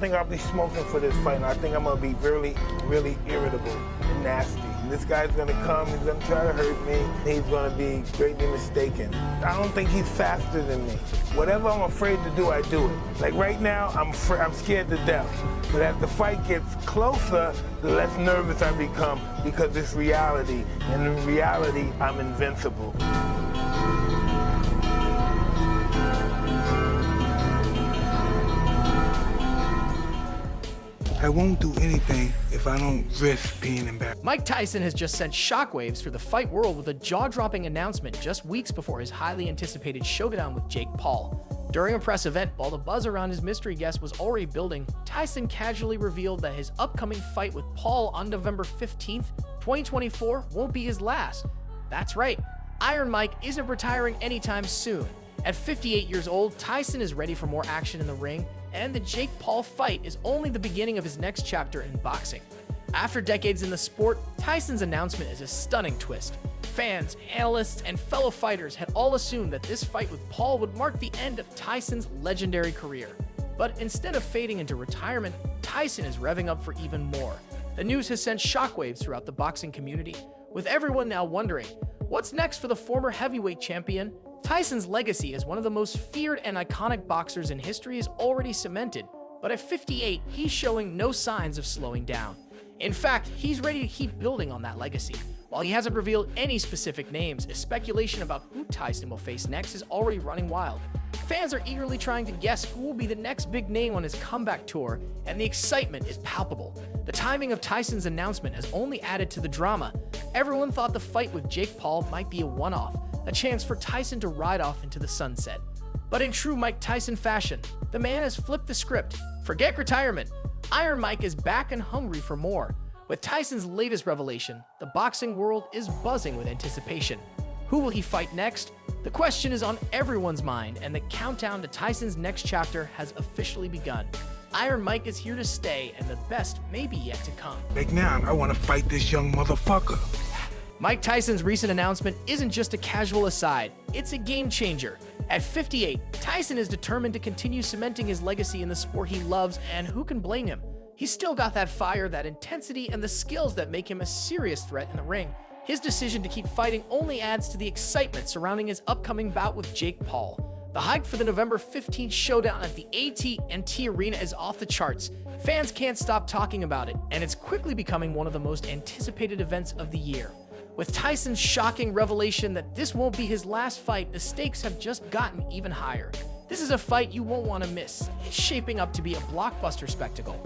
think I'll be smoking for this fight, and I think I'm gonna be really, really irritable and nasty. And this guy's gonna come, he's gonna try to hurt me, he's gonna be greatly mistaken. I don't think he's faster than me. Whatever I'm afraid to do, I do it. Like right now, I'm scared to death. But as the fight gets closer, the less nervous I become because it's reality. And in reality, I'm invincible. I won't do anything if I don't risk being embarrassed. Mike Tyson has just sent shockwaves through the fight world with a jaw-dropping announcement just weeks before his highly anticipated showdown with Jake Paul. During a press event, while the buzz around his mystery guest was already building, Tyson casually revealed that his upcoming fight with Paul on November 15th, 2024 won't be his last. That's right, Iron Mike isn't retiring anytime soon. At 58 years old, Tyson is ready for more action in the ring, and the Jake Paul fight is only the beginning of his next chapter in boxing. After decades in the sport, Tyson's announcement is a stunning twist. Fans, analysts, and fellow fighters had all assumed that this fight with Paul would mark the end of Tyson's legendary career. But instead of fading into retirement, Tyson is revving up for even more. The news has sent shockwaves throughout the boxing community, with everyone now wondering, what's next for the former heavyweight champion? Tyson's legacy as one of the most feared and iconic boxers in history is already cemented, but at 58, he's showing no signs of slowing down. In fact, he's ready to keep building on that legacy. While he hasn't revealed any specific names, a speculation about who Tyson will face next is already running wild. Fans are eagerly trying to guess who will be the next big name on his comeback tour, and the excitement is palpable. The timing of Tyson's announcement has only added to the drama. Everyone thought the fight with Jake Paul might be a one-off, a chance for Tyson to ride off into the sunset. But in true Mike Tyson fashion, the man has flipped the script. Forget retirement. Iron Mike is back and hungry for more. With Tyson's latest revelation, the boxing world is buzzing with anticipation. Who will he fight next? The question is on everyone's mind, and the countdown to Tyson's next chapter has officially begun. Iron Mike is here to stay, and the best may be yet to come. Like now, I want to fight this young motherfucker. Mike Tyson's recent announcement isn't just a casual aside, it's a game changer. At 58, Tyson is determined to continue cementing his legacy in the sport he loves, and who can blame him? He's still got that fire, that intensity, and the skills that make him a serious threat in the ring. His decision to keep fighting only adds to the excitement surrounding his upcoming bout with Jake Paul. The hype for the November 15th showdown at the AT&T Arena is off the charts. Fans can't stop talking about it, and it's quickly becoming one of the most anticipated events of the year. With Tyson's shocking revelation that this won't be his last fight, the stakes have just gotten even higher. This is a fight you won't want to miss. It's shaping up to be a blockbuster spectacle.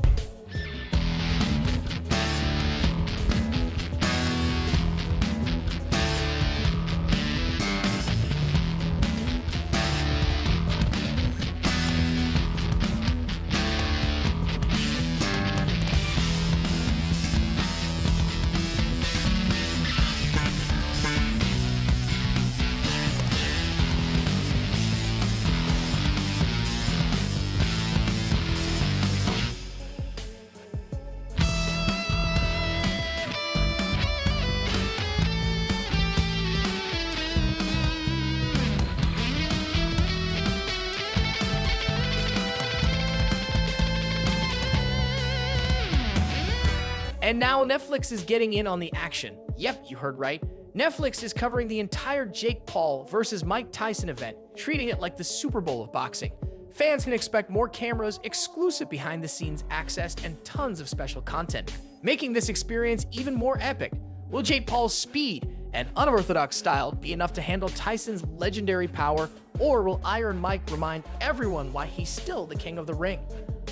And now Netflix is getting in on the action. Yep, you heard right. Netflix is covering the entire Jake Paul versus Mike Tyson event, treating it like the Super Bowl of boxing. Fans can expect more cameras, exclusive behind-the-scenes access, and tons of special content, making this experience even more epic. Will Jake Paul's speed and unorthodox style be enough to handle Tyson's legendary power, or will Iron Mike remind everyone why he's still the king of the ring?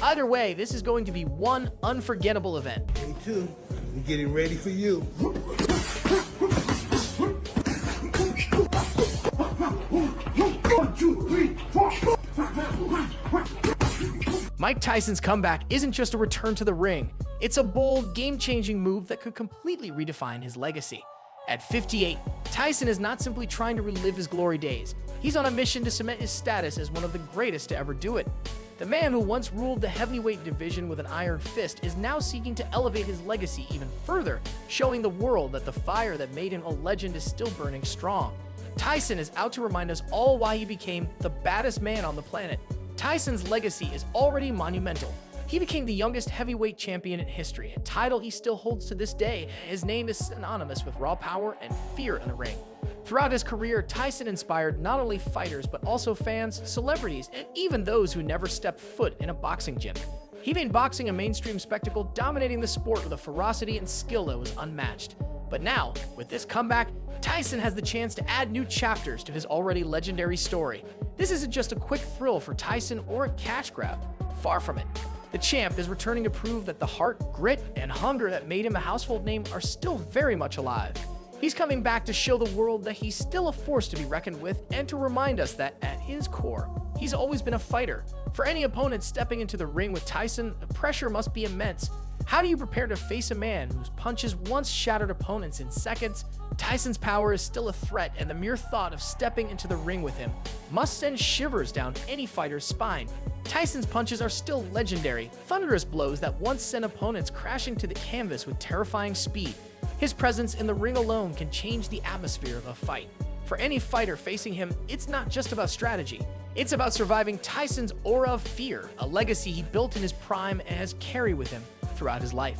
Either way, this is going to be one unforgettable event. Me too. I'm getting ready for you. 1, 2, 3, 4. Mike Tyson's comeback isn't just a return to the ring. It's a bold, game-changing move that could completely redefine his legacy. At 58, Tyson is not simply trying to relive his glory days. He's on a mission to cement his status as one of the greatest to ever do it. The man who once ruled the heavyweight division with an iron fist is now seeking to elevate his legacy even further, showing the world that the fire that made him a legend is still burning strong. Tyson is out to remind us all why he became the baddest man on the planet. Tyson's legacy is already monumental. He became the youngest heavyweight champion in history, a title he still holds to this day. His name is synonymous with raw power and fear in the ring. Throughout his career, Tyson inspired not only fighters but also fans, celebrities, and even those who never stepped foot in a boxing gym. He made boxing a mainstream spectacle, dominating the sport with a ferocity and skill that was unmatched. But now, with this comeback, Tyson has the chance to add new chapters to his already legendary story. This isn't just a quick thrill for Tyson or a cash grab. Far from it. The champ is returning to prove that the heart, grit, and hunger that made him a household name are still very much alive. He's coming back to show the world that he's still a force to be reckoned with and to remind us that, at his core, he's always been a fighter. For any opponent stepping into the ring with Tyson, the pressure must be immense. How do you prepare to face a man whose punches once shattered opponents in seconds? Tyson's power is still a threat, and the mere thought of stepping into the ring with him must send shivers down any fighter's spine. Tyson's punches are still legendary, thunderous blows that once sent opponents crashing to the canvas with terrifying speed. His presence in the ring alone can change the atmosphere of a fight. For any fighter facing him, it's not just about strategy. It's about surviving Tyson's aura of fear, a legacy he built in his prime and has carried with him throughout his life.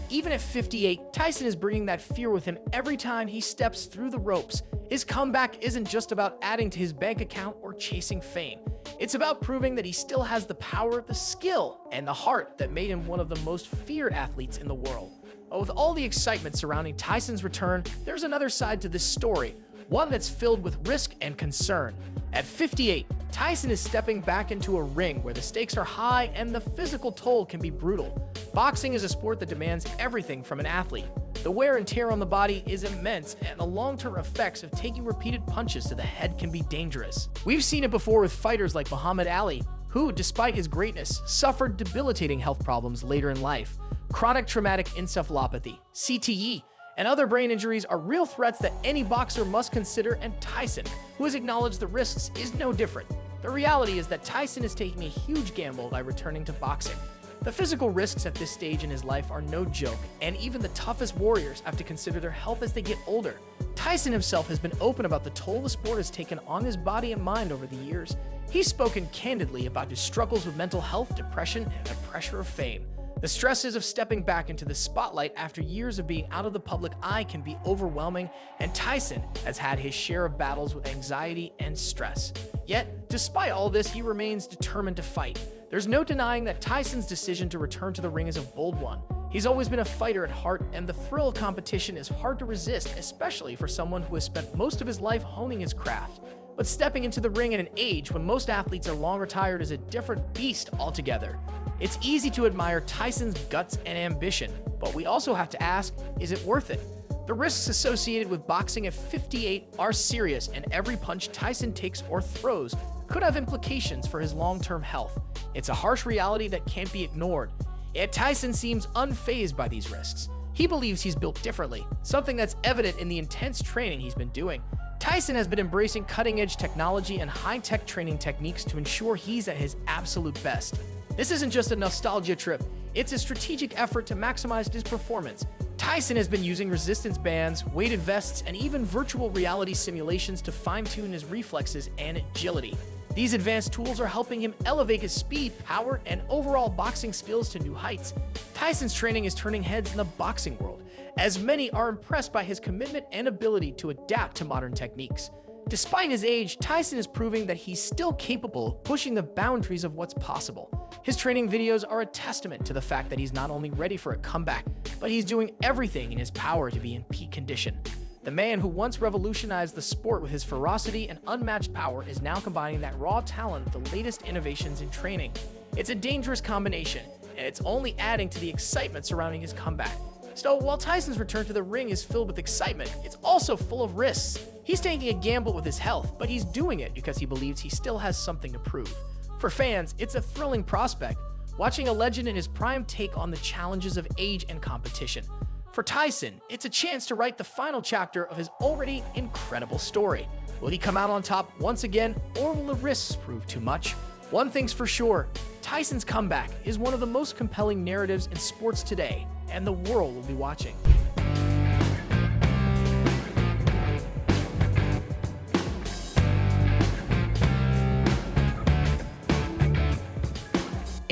Even at 58, Tyson is bringing that fear with him every time he steps through the ropes. His comeback isn't just about adding to his bank account or chasing fame. It's about proving that he still has the power, the skill, and the heart that made him one of the most feared athletes in the world. But with all the excitement surrounding Tyson's return, there's another side to this story, one that's filled with risk and concern. At 58, Tyson is stepping back into a ring where the stakes are high and the physical toll can be brutal. Boxing is a sport that demands everything from an athlete. The wear and tear on the body is immense, and the long-term effects of taking repeated punches to the head can be dangerous. We've seen it before with fighters like Muhammad Ali, who, despite his greatness, suffered debilitating health problems later in life. Chronic traumatic encephalopathy, CTE, and other brain injuries are real threats that any boxer must consider, and Tyson, who has acknowledged the risks, is no different. The reality is that Tyson is taking a huge gamble by returning to boxing. The physical risks at this stage in his life are no joke, and even the toughest warriors have to consider their health as they get older. Tyson himself has been open about the toll the sport has taken on his body and mind over the years. He's spoken candidly about his struggles with mental health, depression, and the pressure of fame. The stresses of stepping back into the spotlight after years of being out of the public eye can be overwhelming, and Tyson has had his share of battles with anxiety and stress. Yet, despite all this, he remains determined to fight. There's no denying that Tyson's decision to return to the ring is a bold one. He's always been a fighter at heart, and the thrill of competition is hard to resist, especially for someone who has spent most of his life honing his craft. But stepping into the ring at an age when most athletes are long retired is a different beast altogether. It's easy to admire Tyson's guts and ambition, but we also have to ask, is it worth it? The risks associated with boxing at 58 are serious, and every punch Tyson takes or throws could have implications for his long-term health. It's a harsh reality that can't be ignored. Yet Tyson seems unfazed by these risks. He believes he's built differently, something that's evident in the intense training he's been doing. Tyson has been embracing cutting-edge technology and high-tech training techniques to ensure he's at his absolute best. This isn't just a nostalgia trip, it's a strategic effort to maximize his performance. Tyson has been using resistance bands, weighted vests, and even virtual reality simulations to fine-tune his reflexes and agility. These advanced tools are helping him elevate his speed, power, and overall boxing skills to new heights. Tyson's training is turning heads in the boxing world, as many are impressed by his commitment and ability to adapt to modern techniques. Despite his age, Tyson is proving that he's still capable of pushing the boundaries of what's possible. His training videos are a testament to the fact that he's not only ready for a comeback, but he's doing everything in his power to be in peak condition. The man who once revolutionized the sport with his ferocity and unmatched power is now combining that raw talent with the latest innovations in training. It's a dangerous combination, and it's only adding to the excitement surrounding his comeback. So while Tyson's return to the ring is filled with excitement, it's also full of risks. He's taking a gamble with his health, but he's doing it because he believes he still has something to prove. For fans, it's a thrilling prospect, watching a legend in his prime take on the challenges of age and competition. For Tyson, it's a chance to write the final chapter of his already incredible story. Will he come out on top once again, or will the risks prove too much? One thing's for sure, Tyson's comeback is one of the most compelling narratives in sports today, and the world will be watching.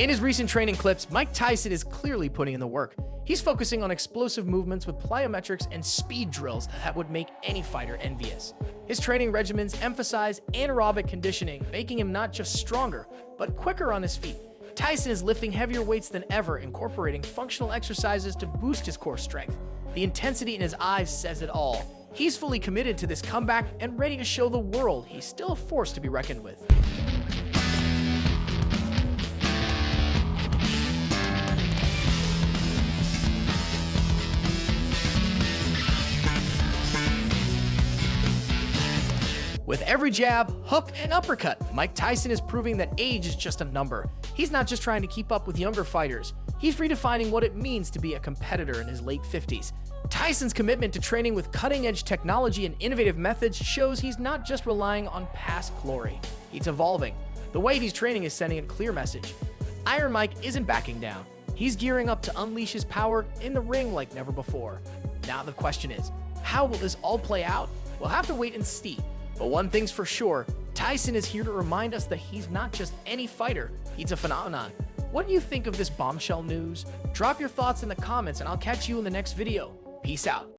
In his recent training clips, Mike Tyson is clearly putting in the work. He's focusing on explosive movements with plyometrics and speed drills that would make any fighter envious. His training regimens emphasize anaerobic conditioning, making him not just stronger, but quicker on his feet. Tyson is lifting heavier weights than ever, incorporating functional exercises to boost his core strength. The intensity in his eyes says it all. He's fully committed to this comeback and ready to show the world he's still a force to be reckoned with. With every jab, hook, and uppercut, Mike Tyson is proving that age is just a number. He's not just trying to keep up with younger fighters. He's redefining what it means to be a competitor in his late 50s. Tyson's commitment to training with cutting-edge technology and innovative methods shows he's not just relying on past glory. He's evolving. The way he's training is sending a clear message. Iron Mike isn't backing down. He's gearing up to unleash his power in the ring like never before. Now the question is, how will this all play out? We'll have to wait and see. But one thing's for sure, Tyson is here to remind us that he's not just any fighter, he's a phenomenon. What do you think of this bombshell news? Drop your thoughts in the comments and I'll catch you in the next video. Peace out.